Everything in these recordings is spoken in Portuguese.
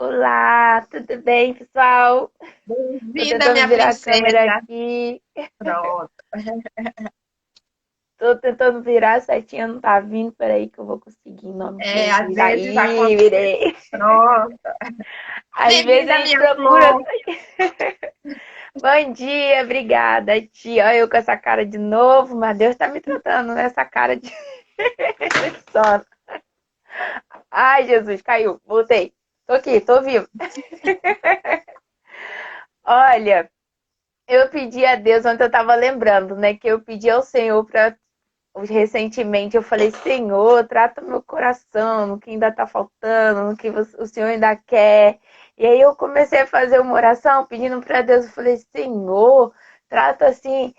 Olá, tudo bem, pessoal? Tô Bem-vinda, tentando minha virar a câmera princesa. aqui. Pronto. Tô tentando virar certinho, não tá vindo. Peraí que eu vou conseguir, em nome de Às Jesus. vezes Aí, acontece. virei. Pronto. Às vezes a Bem-vinda, gente minha procura. flor. Bom dia, obrigada, tia. Eu com essa cara de novo, mas Deus tá me tratando nessa cara de sono. Ai, Jesus, caiu. Voltei. Tô aqui, tô vivo. Olha, eu pedi a Deus, ontem eu tava lembrando, né, que eu pedi ao Senhor para recentemente eu falei, Senhor, trata meu coração, no que ainda tá faltando, no que o Senhor ainda quer. E aí eu comecei a fazer uma oração pedindo para Deus, eu falei, Senhor, trata assim,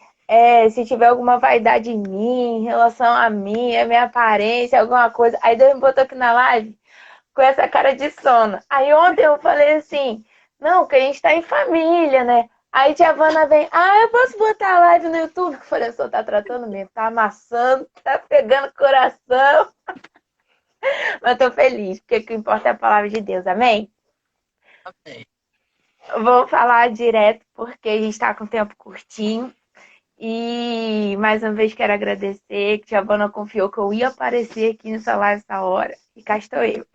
se tiver alguma vaidade em mim, em relação a mim, a minha aparência, alguma coisa. Aí Deus me botou aqui na live com essa cara de sono. Aí ontem eu falei assim, não, que a gente tá em família, né? Aí tia Vanna vem, eu posso botar a live no YouTube? Eu falei, o senhor tá tratando mesmo, tá amassando, tá pegando coração. Mas tô feliz, porque o que importa é a palavra de Deus, amém? Amém. Vou falar direto, porque a gente tá com tempo curtinho. E mais uma vez quero agradecer que a Vanna confiou que eu ia aparecer aqui nessa live essa hora. E cá estou eu.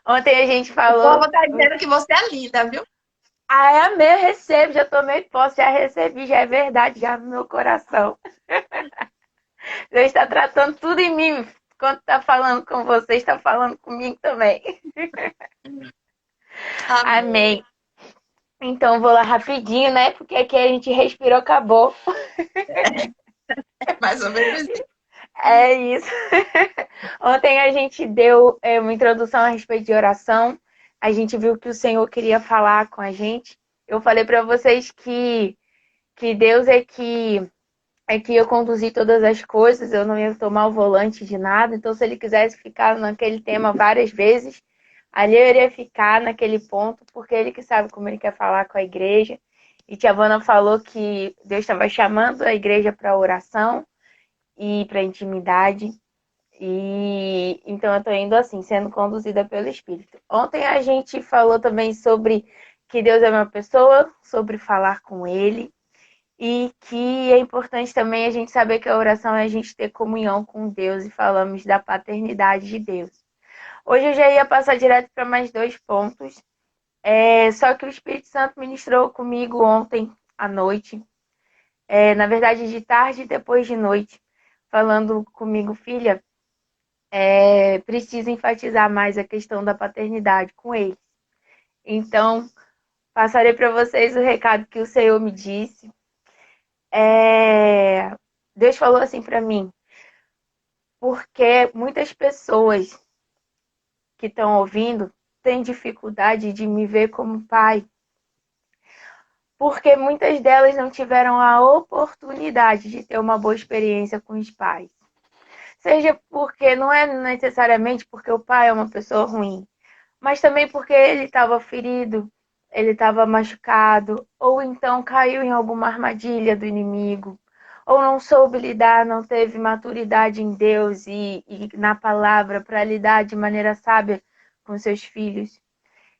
Ontem a gente O falou. povo tá dizendo que você é linda, viu? É amém, eu recebo, já tomei posse, já recebi, já é verdade, já no meu coração. Deus está tratando tudo em mim. Quando está falando com você, está falando comigo também. Amém. Amém. Então vou lá rapidinho, né? Porque aqui a gente respirou, acabou. É mais ou menos isso. É isso. Ontem a gente deu uma introdução a respeito de oração. A gente viu que o Senhor queria falar com a gente. Eu falei para vocês que Deus é que eu conduzi todas as coisas, eu não ia tomar o volante de nada. Então, se ele quisesse ficar naquele tema várias vezes, ali eu iria ficar naquele ponto, porque ele que sabe como ele quer falar com a igreja. E Tia Vana falou que Deus estava chamando a igreja para oração e para intimidade. E então eu estou indo assim, sendo conduzida pelo Espírito. Ontem a gente falou também sobre que Deus é uma pessoa, sobre falar com Ele, e que é importante também a gente saber que a oração é a gente ter comunhão com Deus e falamos da paternidade de Deus. Hoje eu já ia passar direto para mais dois pontos, só que o Espírito Santo ministrou comigo ontem à noite, na verdade de tarde e depois de noite, falando comigo, filha, precisa enfatizar mais a questão da paternidade com eles. Então, passarei para vocês o recado que o Senhor me disse. Deus falou assim para mim, porque muitas pessoas que estão ouvindo têm dificuldade de me ver como pai, porque muitas delas não tiveram a oportunidade de ter uma boa experiência com os pais. Seja porque não é necessariamente porque o pai é uma pessoa ruim, mas também porque ele estava ferido, ele estava machucado, ou então caiu em alguma armadilha do inimigo, ou não soube lidar, não teve maturidade em Deus e na palavra para lidar de maneira sábia com seus filhos.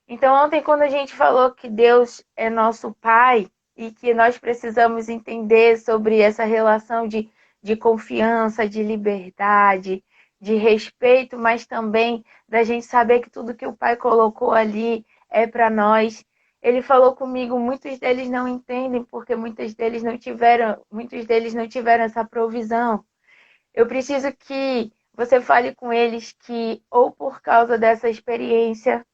Então, ontem, quando a gente falou que Deus é nosso Pai e que nós precisamos entender sobre essa relação de confiança, de liberdade, de respeito, mas também da gente saber que tudo que o Pai colocou ali é para nós. Ele falou comigo, muitos deles não entendem porque muitos deles não tiveram essa provisão. Eu preciso que você fale com eles que ou por causa dessa experiência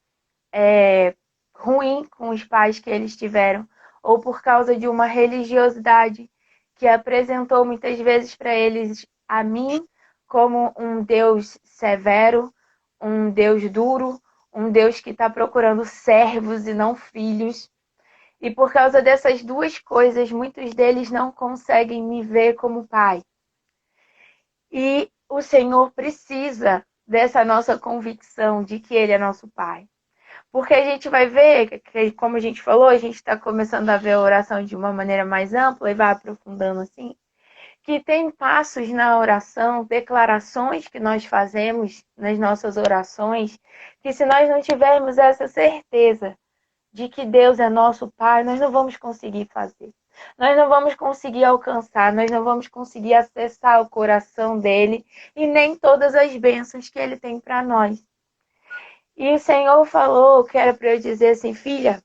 ruim com os pais que eles tiveram, ou por causa de uma religiosidade que apresentou muitas vezes para eles a mim como um Deus severo, um Deus duro, um Deus que está procurando servos e não filhos. E por causa dessas duas coisas, muitos deles não conseguem me ver como pai. E o Senhor precisa dessa nossa convicção de que Ele é nosso pai. Porque a gente vai ver, que, como a gente falou, a gente está começando a ver a oração de uma maneira mais ampla e vai aprofundando assim, que tem passos na oração, declarações que nós fazemos nas nossas orações, que se nós não tivermos essa certeza de que Deus é nosso Pai, nós não vamos conseguir fazer. Nós não vamos conseguir alcançar, nós não vamos conseguir acessar o coração dele e nem todas as bênçãos que ele tem para nós. E o Senhor falou que era para eu dizer assim, filha,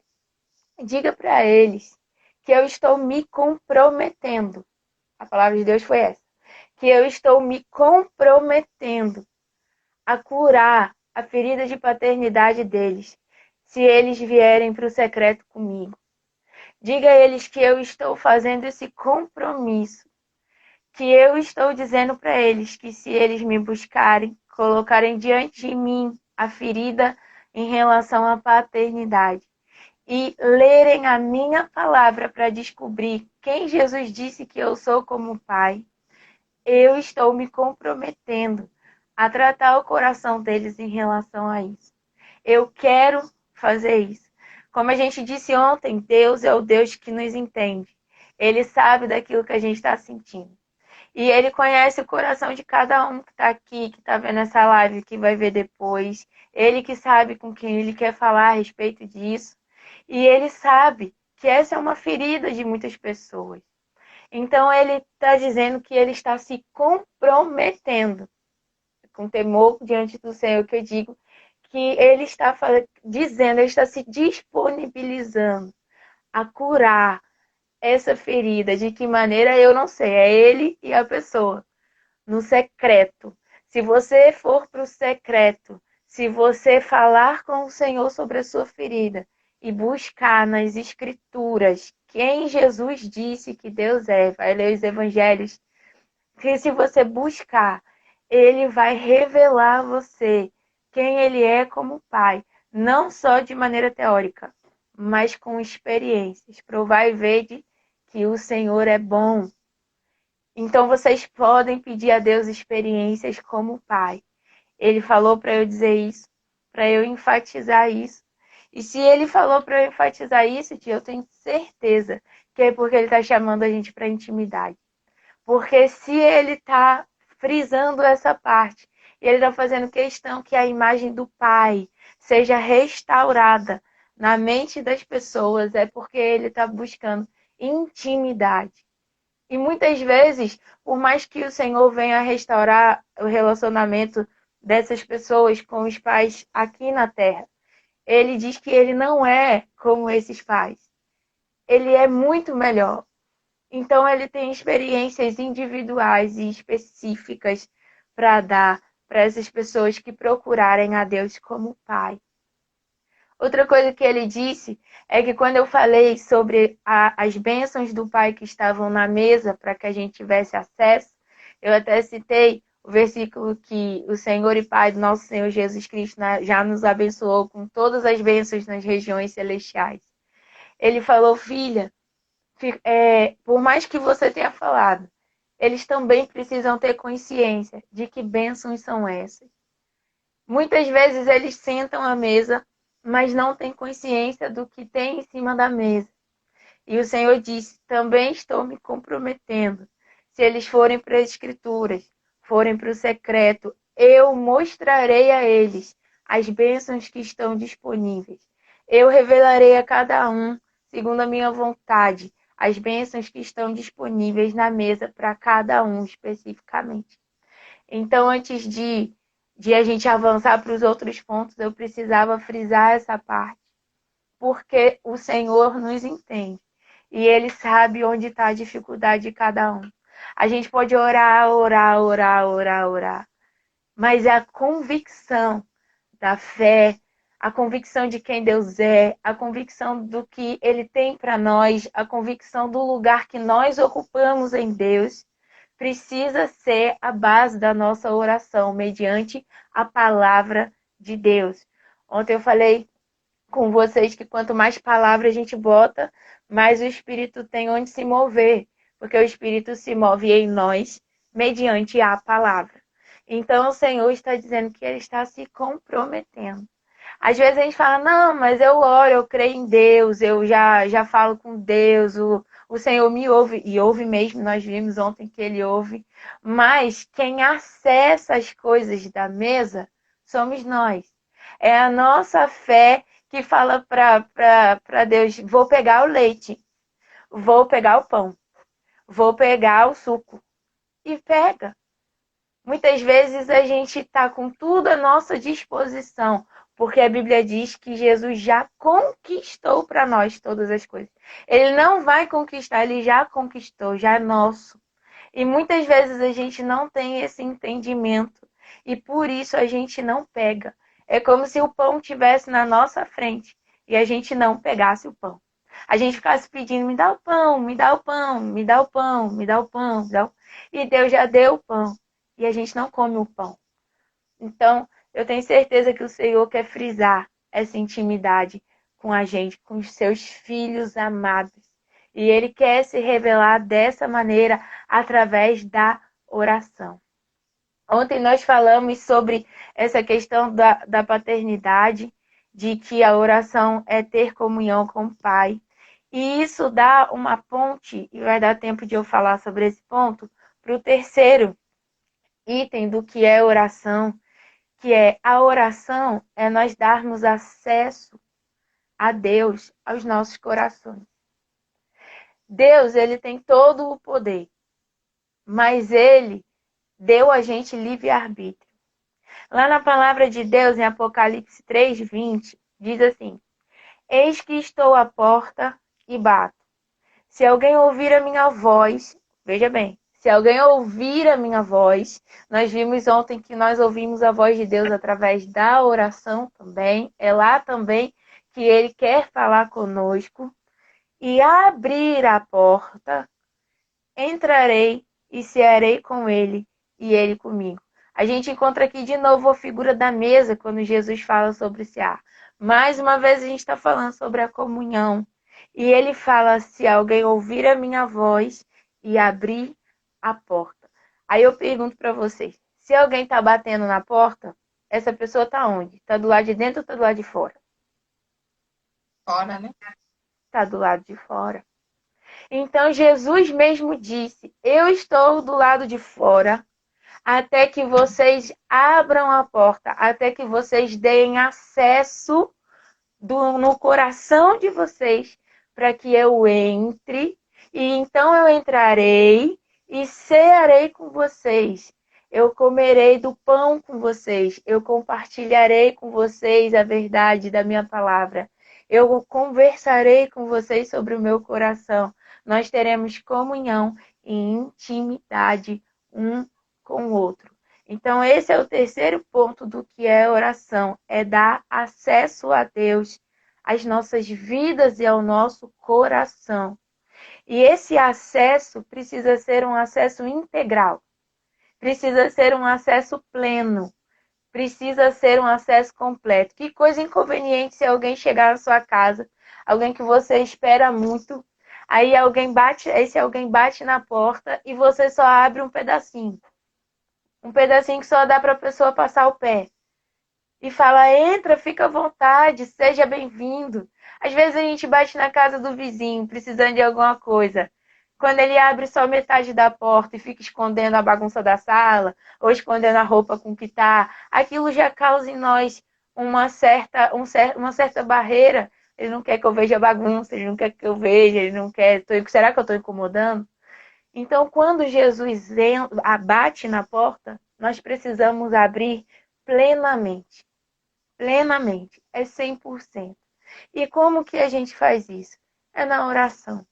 diga para eles que eu estou me comprometendo. A palavra de Deus foi essa. Que eu estou me comprometendo a curar a ferida de paternidade deles, se eles vierem para o secreto comigo. Diga a eles que eu estou fazendo esse compromisso, que eu estou dizendo para eles que se eles me buscarem, colocarem diante de mim a ferida em relação à paternidade e lerem a minha palavra para descobrir quem Jesus disse que eu sou como Pai, eu estou me comprometendo a tratar o coração deles em relação a isso. Eu quero fazer isso. Como a gente disse ontem, Deus é o Deus que nos entende. Ele sabe daquilo que a gente está sentindo. E ele conhece o coração de cada um que está aqui, que está vendo essa live, que vai ver depois. Ele que sabe com quem ele quer falar a respeito disso. E ele sabe que essa é uma ferida de muitas pessoas. Então ele está dizendo que ele está se comprometendo. Com temor diante do Senhor que eu digo que ele está dizendo, ele está se disponibilizando a curar essa ferida. De que maneira eu não sei, é ele e a pessoa no secreto. Se você for para o secreto, se você falar com o Senhor sobre a sua ferida e buscar nas escrituras quem Jesus disse que Deus é, vai ler os evangelhos, que se você buscar, ele vai revelar a você quem ele é como pai, não só de maneira teórica, mas com experiências. Provar e ver que o Senhor é bom. Então vocês podem pedir a Deus experiências como pai. Ele falou para eu dizer isso, para eu enfatizar isso. E se ele falou para eu enfatizar isso, tia, eu tenho certeza que é porque ele está chamando a gente para intimidade. Porque se ele está frisando essa parte, e ele está fazendo questão que a imagem do Pai seja restaurada na mente das pessoas, é porque ele está buscando intimidade. E muitas vezes, por mais que o Senhor venha restaurar o relacionamento dessas pessoas com os pais aqui na Terra, ele diz que ele não é como esses pais. Ele é muito melhor. Então, ele tem experiências individuais e específicas para dar para essas pessoas que procurarem a Deus como Pai. Outra coisa que ele disse é que quando eu falei sobre as bênçãos do Pai que estavam na mesa para que a gente tivesse acesso, eu até citei o versículo que o Senhor e Pai do nosso Senhor Jesus Cristo já nos abençoou com todas as bênçãos nas regiões celestiais. Ele falou, filha, por mais que você tenha falado, eles também precisam ter consciência de que bênçãos são essas. Muitas vezes eles sentam à mesa, mas não têm consciência do que tem em cima da mesa. E o Senhor disse, também estou me comprometendo. Se eles forem para as Escrituras, forem para o secreto, eu mostrarei a eles as bênçãos que estão disponíveis. Eu revelarei a cada um, segundo a minha vontade, as bênçãos que estão disponíveis na mesa para cada um especificamente. Então, antes de a gente avançar para os outros pontos, eu precisava frisar essa parte, porque o Senhor nos entende e Ele sabe onde está a dificuldade de cada um. A gente pode orar, orar, orar, orar, orar, mas é a convicção da fé, a convicção de quem Deus é, a convicção do que Ele tem para nós, a convicção do lugar que nós ocupamos em Deus, precisa ser a base da nossa oração, mediante a palavra de Deus. Ontem eu falei com vocês que quanto mais palavra a gente bota, mais o Espírito tem onde se mover, porque o Espírito se move em nós mediante a palavra. Então o Senhor está dizendo que Ele está se comprometendo. Às vezes a gente fala, não, mas eu oro, eu creio em Deus, eu já falo com Deus, O Senhor me ouve, e ouve mesmo, nós vimos ontem que Ele ouve. Mas quem acessa as coisas da mesa somos nós. É a nossa fé que fala para Deus, vou pegar o leite, vou pegar o pão, vou pegar o suco. E pega. Muitas vezes a gente está com tudo à nossa disposição, porque a Bíblia diz que Jesus já conquistou para nós todas as coisas. Ele não vai conquistar, ele já conquistou, já é nosso. E muitas vezes a gente não tem esse entendimento e por isso a gente não pega. É como se o pão estivesse na nossa frente e a gente não pegasse o pão. A gente ficasse pedindo, me dá o pão, me dá o pão, me dá o pão, me dá o pão, me dá o... E Deus já deu o pão e a gente não come o pão. Então, eu tenho certeza que o Senhor quer frisar essa intimidade com a gente, com os seus filhos amados. E Ele quer se revelar dessa maneira através da oração. Ontem nós falamos sobre essa questão da paternidade, de que a oração é ter comunhão com o Pai. E isso dá uma ponte, e vai dar tempo de eu falar sobre esse ponto, para o terceiro item do que é oração, que é a oração é nós darmos acesso a Deus aos nossos corações. Deus, ele tem todo o poder, mas ele deu a gente livre-arbítrio. Lá na palavra de Deus, em Apocalipse 3:20, diz assim: Eis que estou à porta e bato. Se alguém ouvir a minha voz, veja bem, se alguém ouvir a minha voz, nós vimos ontem que nós ouvimos a voz de Deus através da oração também, é lá também que ele quer falar conosco, e abrir a porta, entrarei e cearei com ele e ele comigo. A gente encontra aqui de novo a figura da mesa quando Jesus fala sobre cear. Mais uma vez a gente está falando sobre a comunhão. E ele fala, se alguém ouvir a minha voz e abrir a porta. Aí eu pergunto para vocês, se alguém está batendo na porta, essa pessoa está onde? Está do lado de dentro ou está do lado de fora? Fora, né? Está do lado de fora. Então Jesus mesmo disse, eu estou do lado de fora até que vocês abram a porta, até que vocês deem acesso no coração de vocês para que eu entre, e então eu entrarei e cearei com vocês. Eu comerei do pão com vocês, eu compartilharei com vocês a verdade da minha palavra. Eu conversarei com vocês sobre o meu coração. Nós teremos comunhão e intimidade um com o outro. Então, esse é o terceiro ponto do que é oração, é dar acesso a Deus, às nossas vidas e ao nosso coração. E esse acesso precisa ser um acesso integral, precisa ser um acesso pleno, precisa ser um acesso completo. Que coisa inconveniente se alguém chegar na sua casa, alguém que você espera muito, aí esse alguém bate na porta e você só abre um pedacinho. Um pedacinho que só dá para a pessoa passar o pé. E fala, entra, fica à vontade, seja bem-vindo. Às vezes a gente bate na casa do vizinho, precisando de alguma coisa. Quando ele abre só metade da porta e fica escondendo a bagunça da sala, ou escondendo a roupa com que tá, aquilo já causa em nós uma certa barreira. Ele não quer que eu veja bagunça, ele não quer que eu veja, ele não quer... Será que eu estou incomodando? Então, quando Jesus bate na porta, nós precisamos abrir plenamente. Plenamente. É 100%. E como que a gente faz isso? É na oração.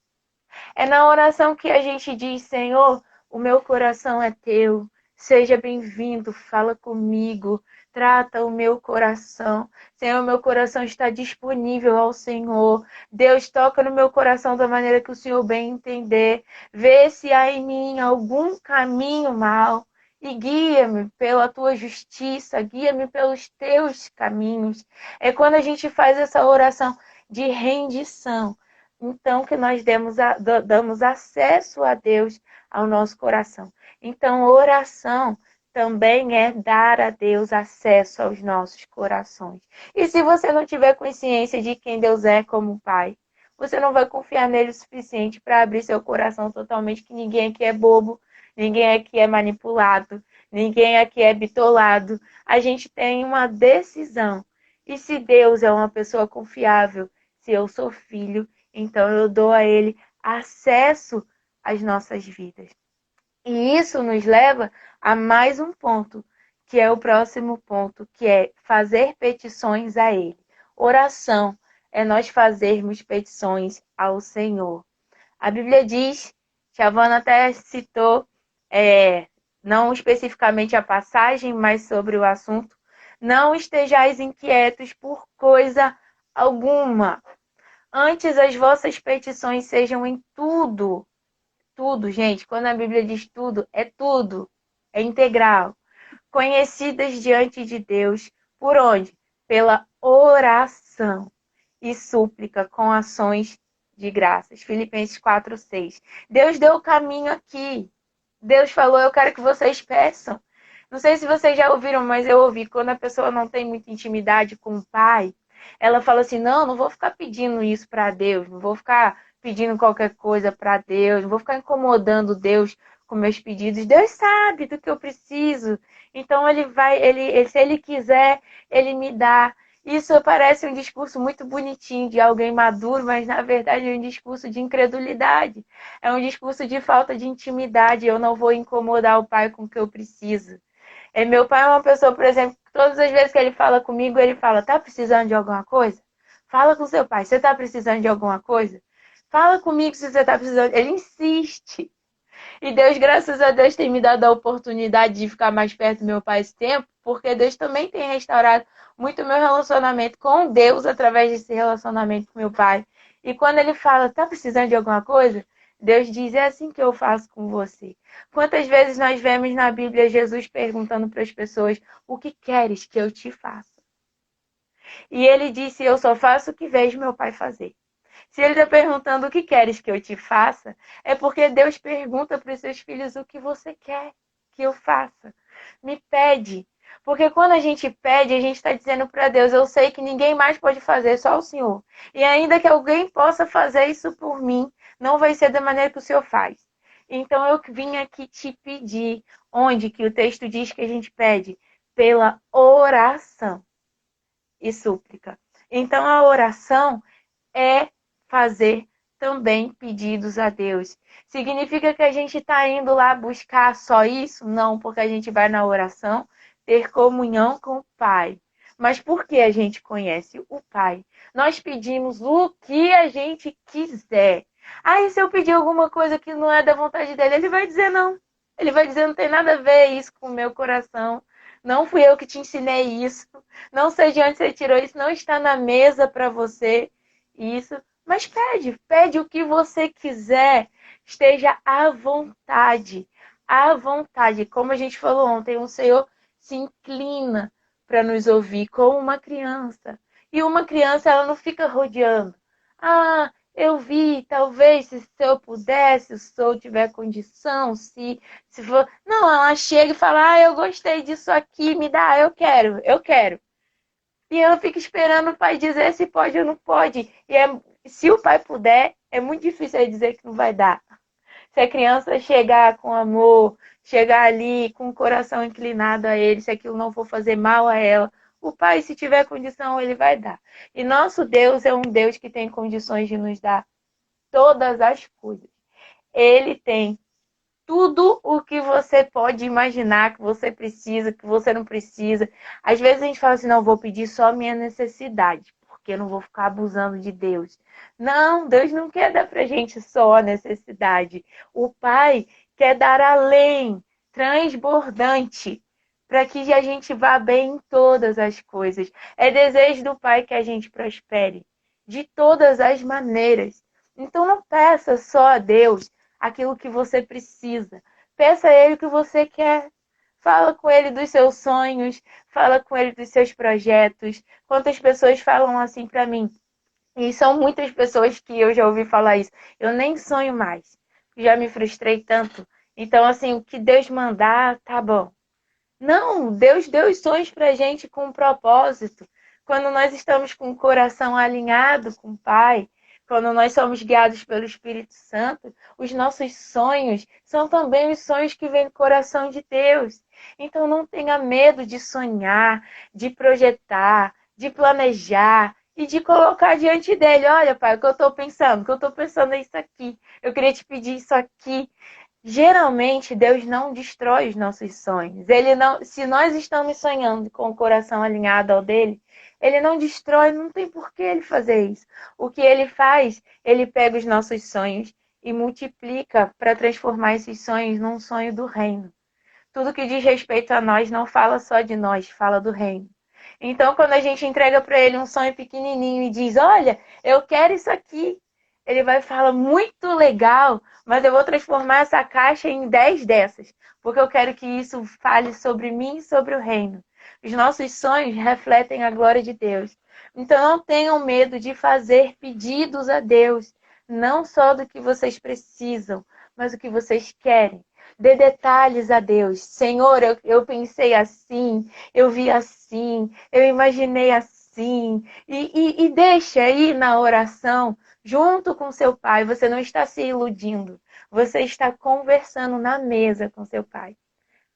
É na oração que a gente diz, Senhor, o meu coração é teu. Seja bem-vindo, fala comigo, trata o meu coração. Senhor, meu coração está disponível ao Senhor. Deus, toca no meu coração da maneira que o Senhor bem entender. Vê se há em mim algum caminho mal e guia-me pela tua justiça, guia-me pelos teus caminhos. É quando a gente faz essa oração de rendição, então que nós damos acesso a Deus ao nosso coração. Então, oração também é dar a Deus acesso aos nossos corações. E se você não tiver consciência de quem Deus é como Pai, você não vai confiar nele o suficiente para abrir seu coração totalmente, que ninguém aqui é bobo, ninguém aqui é manipulado, ninguém aqui é bitolado. A gente tem uma decisão. E se Deus é uma pessoa confiável, se eu sou filho, então eu dou a ele acesso às nossas vidas. E isso nos leva a mais um ponto, que é o próximo ponto, que é fazer petições a Ele. Oração é nós fazermos petições ao Senhor. A Bíblia diz, Chavana até citou, não especificamente a passagem, mas sobre o assunto, não estejais inquietos por coisa alguma. Antes as vossas petições sejam em tudo. Tudo, gente. Quando a Bíblia diz tudo, é tudo. É integral. Conhecidas diante de Deus. Por onde? Pela oração e súplica com ações de graças. Filipenses 4:6. Deus deu o caminho aqui. Deus falou, eu quero que vocês peçam. Não sei se vocês já ouviram, mas eu ouvi. Quando a pessoa não tem muita intimidade com o pai, ela fala assim, não vou ficar pedindo isso para Deus, não vou ficar pedindo qualquer coisa para Deus, não vou ficar incomodando Deus com meus pedidos. Deus sabe do que eu preciso. Então ele vai, se ele quiser, ele me dá. Isso parece um discurso muito bonitinho de alguém maduro, mas na verdade é um discurso de incredulidade. É um discurso de falta de intimidade. Eu não vou incomodar o pai com o que eu preciso. Meu pai é uma pessoa, por exemplo, que todas as vezes que ele fala comigo, ele fala, tá precisando de alguma coisa? Fala com seu pai, você tá precisando de alguma coisa? Fala comigo se você tá precisando. Ele insiste. E Deus, graças a Deus, tem me dado a oportunidade de ficar mais perto do meu pai esse tempo, porque Deus também tem restaurado muito o meu relacionamento com Deus através desse relacionamento com meu pai. E quando ele fala, tá precisando de alguma coisa? Deus diz, é assim que eu faço com você. Quantas vezes nós vemos na Bíblia Jesus perguntando para as pessoas, o que queres que eu te faça? E ele disse, eu só faço o que vejo meu pai fazer. Se ele está perguntando o que queres que eu te faça, é porque Deus pergunta para os seus filhos o que você quer que eu faça. Me pede. Porque quando a gente pede, a gente está dizendo para Deus, eu sei que ninguém mais pode fazer, só o Senhor. E ainda que alguém possa fazer isso por mim, não vai ser da maneira que o Senhor faz. Então eu vim aqui te pedir, onde que o texto diz que a gente pede? Pela oração e súplica. Então a oração é fazer também pedidos a Deus. Significa que a gente está indo lá buscar só isso? Não, porque a gente vai na oração ter comunhão com o Pai. Mas por que a gente conhece o Pai? Nós pedimos o que a gente quiser. Aí se eu pedir alguma coisa que não é da vontade dele, ele vai dizer não. Ele vai dizer, não tem nada a ver isso com o meu coração. Não fui eu que te ensinei isso. Não sei de onde você tirou isso. Não está na mesa para você isso. Mas pede o que você quiser. Esteja à vontade. À vontade. Como a gente falou ontem, o Senhor se inclina para nos ouvir como uma criança. E uma criança, ela não fica rodeando. Ah, eu vi, talvez, se eu pudesse, se eu tiver condição, se for... Não, ela chega e fala, ah, eu gostei disso aqui, me dá, eu quero, eu quero. E ela fica esperando o pai dizer se pode ou não pode. Se o pai puder, é muito difícil ele dizer que não vai dar. Se a criança chegar com amor, chegar ali com o coração inclinado a ele, se aquilo não for fazer mal a ela, o pai, se tiver condição, ele vai dar. E nosso Deus é um Deus que tem condições de nos dar todas as coisas. Ele tem tudo o que você pode imaginar que você precisa, que você não precisa. Às vezes a gente fala assim, não, vou pedir só a minha necessidade, porque eu não vou ficar abusando de Deus. Não, Deus não quer dar pra gente só a necessidade. O Pai quer dar além, transbordante, para que a gente vá bem em todas as coisas. É desejo do Pai que a gente prospere, de todas as maneiras. Então não peça só a Deus aquilo que você precisa. Peça a ele o que você quer. Fala com ele dos seus sonhos, fala com ele dos seus projetos. Quantas pessoas falam assim para mim? E são muitas pessoas que eu já ouvi falar isso. Eu nem sonho mais. Já me frustrei tanto. Então, assim, o que Deus mandar, tá bom. Não, Deus deu os sonhos pra gente com um propósito. Quando nós estamos com o coração alinhado com o Pai, quando nós somos guiados pelo Espírito Santo, os nossos sonhos são também os sonhos que vêm do coração de Deus. Então não tenha medo de sonhar, de projetar, de planejar e de colocar diante dele. Olha, pai, o que eu estou pensando? O que eu estou pensando é isso aqui. Eu queria te pedir isso aqui. Geralmente, Deus não destrói os nossos sonhos. Ele não, se nós estamos sonhando com o coração alinhado ao dele, ele não destrói, não tem por que ele fazer isso. O que ele faz, ele pega os nossos sonhos e multiplica para transformar esses sonhos num sonho do reino. Tudo que diz respeito a nós não fala só de nós, fala do reino. Então, quando a gente entrega para ele um sonho pequenininho e diz: Olha, eu quero isso aqui, ele vai falar: Muito legal, mas eu vou transformar essa caixa em 10 dessas, porque eu quero que isso fale sobre mim e sobre o reino. Os nossos sonhos refletem a glória de Deus. Então, não tenham medo de fazer pedidos a Deus, não só do que vocês precisam, mas o que vocês querem. Dê detalhes a Deus. Senhor, eu pensei assim, eu vi assim, eu imaginei assim. E deixa aí na oração, junto com seu pai. Você não está se iludindo. Você está conversando na mesa com seu pai.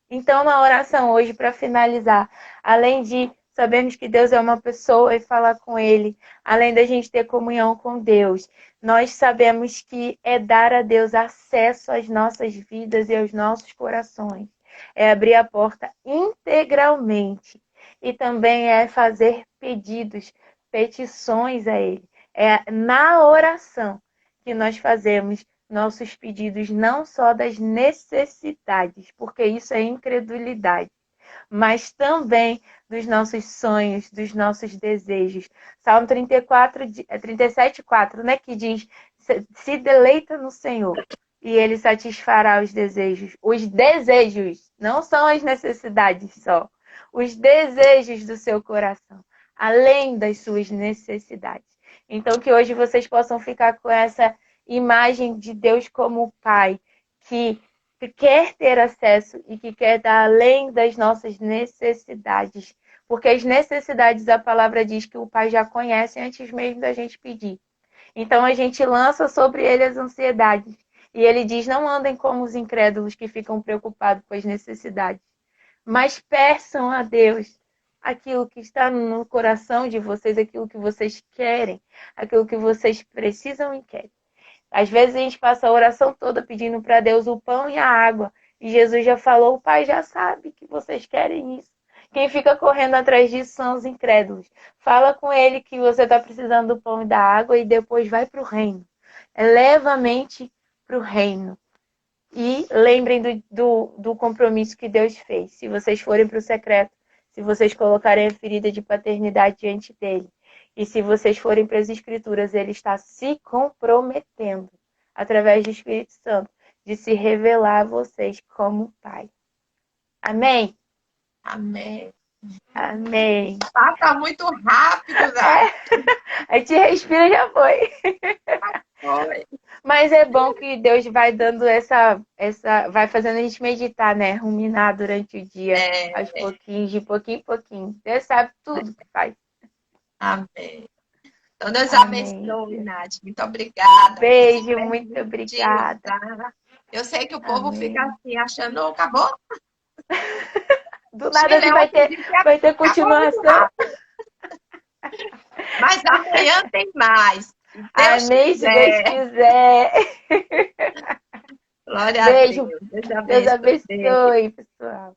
Então, na oração hoje, para finalizar, além de sabermos que Deus é uma pessoa e falar com Ele, além da gente ter comunhão com Deus, nós sabemos que é dar a Deus acesso às nossas vidas e aos nossos corações. É abrir a porta integralmente. E também é fazer pedidos, petições a Ele. É na oração que nós fazemos nossos pedidos, não só das necessidades, porque isso é incredulidade, mas também dos nossos sonhos, dos nossos desejos. Salmo 37:4, né, que diz: se deleita no Senhor e ele satisfará os desejos. Os desejos, não são as necessidades só. Os desejos do seu coração, além das suas necessidades. Então, que hoje vocês possam ficar com essa imagem de Deus como Pai, que quer ter acesso e que quer dar além das nossas necessidades. Porque as necessidades, a palavra diz que o Pai já conhece antes mesmo da gente pedir. Então a gente lança sobre ele as ansiedades. E ele diz: não andem como os incrédulos que ficam preocupados com as necessidades, mas peçam a Deus aquilo que está no coração de vocês, aquilo que vocês querem, aquilo que vocês precisam e querem. Às vezes a gente passa a oração toda pedindo para Deus o pão e a água. E Jesus já falou: o Pai já sabe que vocês querem isso. Quem fica correndo atrás disso são os incrédulos. Fala com ele que você está precisando do pão e da água e depois vai para o reino. Leva a mente para o reino. E lembrem do compromisso que Deus fez. Se vocês forem para o secreto, se vocês colocarem a ferida de paternidade diante dele, e se vocês forem para as Escrituras, ele está se comprometendo, através do Espírito Santo, de se revelar a vocês como Pai. Amém? Amém. Amém. Passa muito rápido, né? A gente respira, já foi. Foi. Mas é bom que Deus vai dando vai fazendo a gente meditar, né? Ruminar durante o dia, aos pouquinhos, de pouquinho em pouquinho. Deus sabe tudo que faz. Amém. Então, Deus Amém. abençoe, Nath. Muito obrigada. Beijo, muito obrigada. Tá? Eu sei que o povo Amém. fica assim, achando, acabou. Do nada vai ter continuação. Mas amanhã tem mais. Amém, se Deus quiser. Glória Beijo. a Deus. Deus abençoe, pessoal.